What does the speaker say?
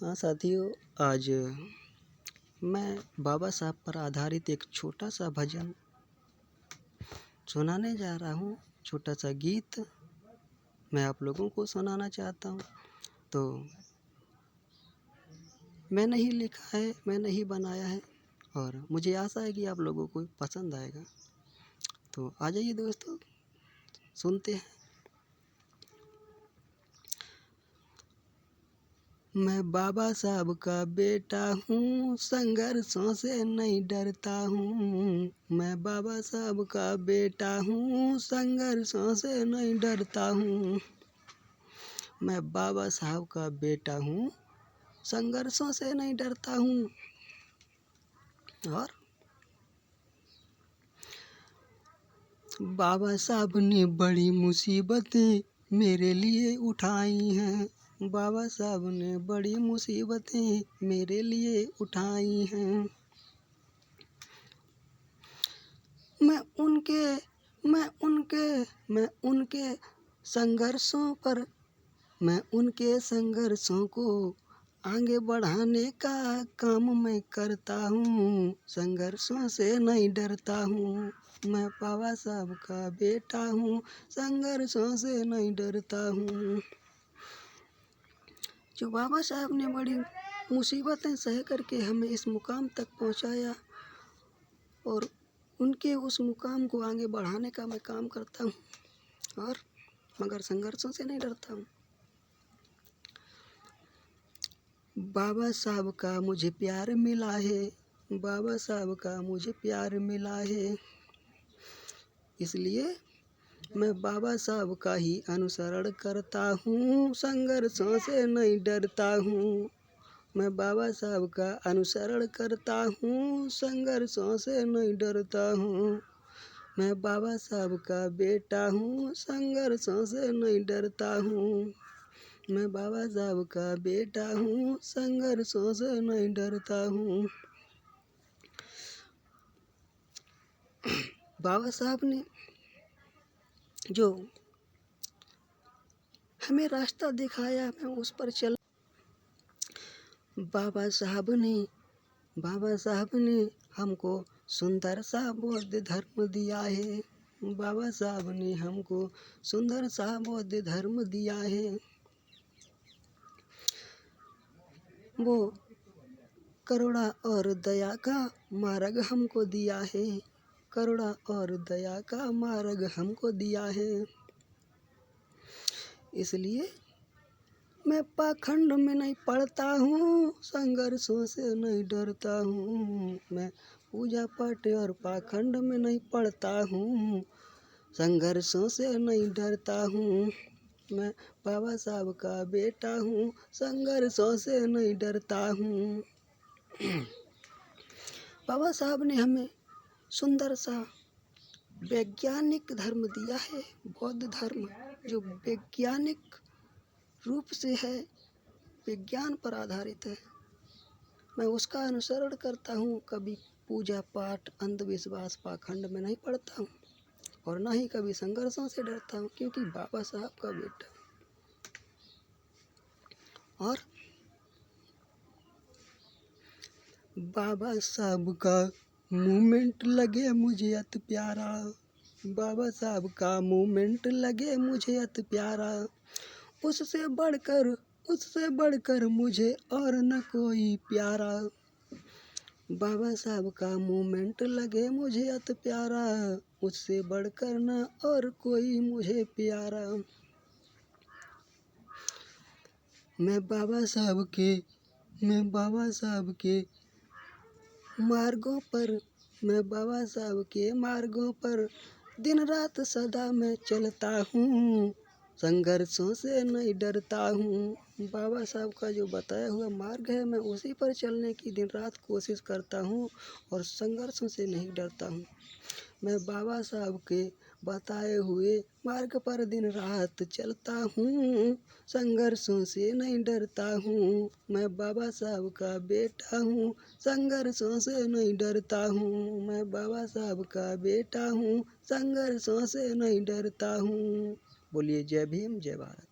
हाँ साथियों, आज मैं बाबा साहब पर आधारित एक छोटा सा भजन सुनाने जा रहा हूँ। छोटा सा गीत मैं आप लोगों को सुनाना चाहता हूँ। तो मैंने ही लिखा है, मैंने ही बनाया है और मुझे आशा है कि आप लोगों को पसंद आएगा। तो आ जाइए दोस्तों, सुनते हैं। मैं बाबा साहब का बेटा हूँ, संघर्षों से नहीं डरता हूँ। मैं बाबा साहब का बेटा हूँ, संघर्षों से नहीं डरता हूँ। मैं बाबा साहब का बेटा हूँ, संघर्षों से नहीं डरता हूँ। और बाबा साहब ने बड़ी मुसीबतें मेरे लिए उठाई हैं। बाबा साहब ने बड़ी मुसीबतें मेरे लिए उठाई हैं। मैं उनके संघर्षों को आगे बढ़ाने का काम मैं करता हूँ। संघर्षों से नहीं डरता हूँ। मैं बाबा साहब का बेटा हूँ, संघर्षों से नहीं डरता हूँ। जो बाबा साहब ने बड़ी मुसीबतें सह करके हमें इस मुकाम तक पहुँचाया और उनके उस मुकाम को आगे बढ़ाने का मैं काम करता हूँ, और मगर संघर्षों से नहीं डरता हूँ। बाबा साहब का मुझे प्यार मिला है, बाबा साहब का मुझे प्यार मिला है। इसलिए मैं बाबा साहब का ही अनुसरण करता हूँ, संघर्षों से नहीं डरता हूँ। मैं बाबा साहब का अनुसरण करता हूँ, संघर्षों से नहीं डरता हूँ। मैं बाबा साहब का बेटा हूँ, संघर्षों से नहीं डरता हूँ। मैं बाबा साहब का बेटा हूँ, संघर्षों से नहीं डरता हूँ। बाबा साहब ने जो हमें रास्ता दिखाया, मैं उस पर चल। बाबा साहब ने हमको सुंदर सा बौद्ध धर्म दिया है। बाबा साहब ने हमको सुंदर सा बौद्ध धर्म दिया है। वो करुणा और दया का मार्ग हमको दिया है। करुणा और दया का मार्ग हमको दिया है। इसलिए मैं पाखंड में नहीं पड़ता हूँ, संघर्षों से नहीं डरता हूँ। मैं पूजा पाठ और पाखंड में नहीं पड़ता हूँ, संघर्षों से नहीं डरता हूँ। मैं बाबा साहब का बेटा हूँ, संघर्षों से नहीं डरता हूँ। बाबा साहब ने हमें सुंदर सा वैज्ञानिक धर्म दिया है, बौद्ध धर्म, जो वैज्ञानिक रूप से है, विज्ञान पर आधारित है। मैं उसका अनुसरण करता हूँ। कभी पूजा पाठ अंधविश्वास पाखंड में नहीं पड़ता हूँ और ना ही कभी संघर्षों से डरता हूँ, क्योंकि बाबा साहब का बेटा। और बाबा साहब का मूवमेंट लगे मुझे अति प्यारा। बाबा साहब का मूवमेंट लगे मुझे अति प्यारा। उससे बढ़कर मुझे और न कोई प्यारा। बाबा साहब का मूवमेंट लगे मुझे अति प्यारा। उससे बढ़कर न और कोई मुझे प्यारा। मैं बाबा साहब के मार्गों पर दिन रात सदा मैं चलता हूँ, संघर्षों से नहीं डरता हूँ। बाबा साहब का जो बताया हुआ मार्ग है, मैं उसी पर चलने की दिन रात कोशिश करता हूँ और संघर्षों से नहीं डरता हूँ। मैं बाबा साहब के बताए हुए मार्ग पर दिन रात चलता हूँ, संघर्षों से नहीं डरता हूँ। मैं बाबा साहब का बेटा हूँ, संघर्षों से नहीं डरता हूँ। मैं बाबा साहब का बेटा हूँ, संघर्षों से नहीं डरता हूँ। बोलिए जय भीम, जय भारत।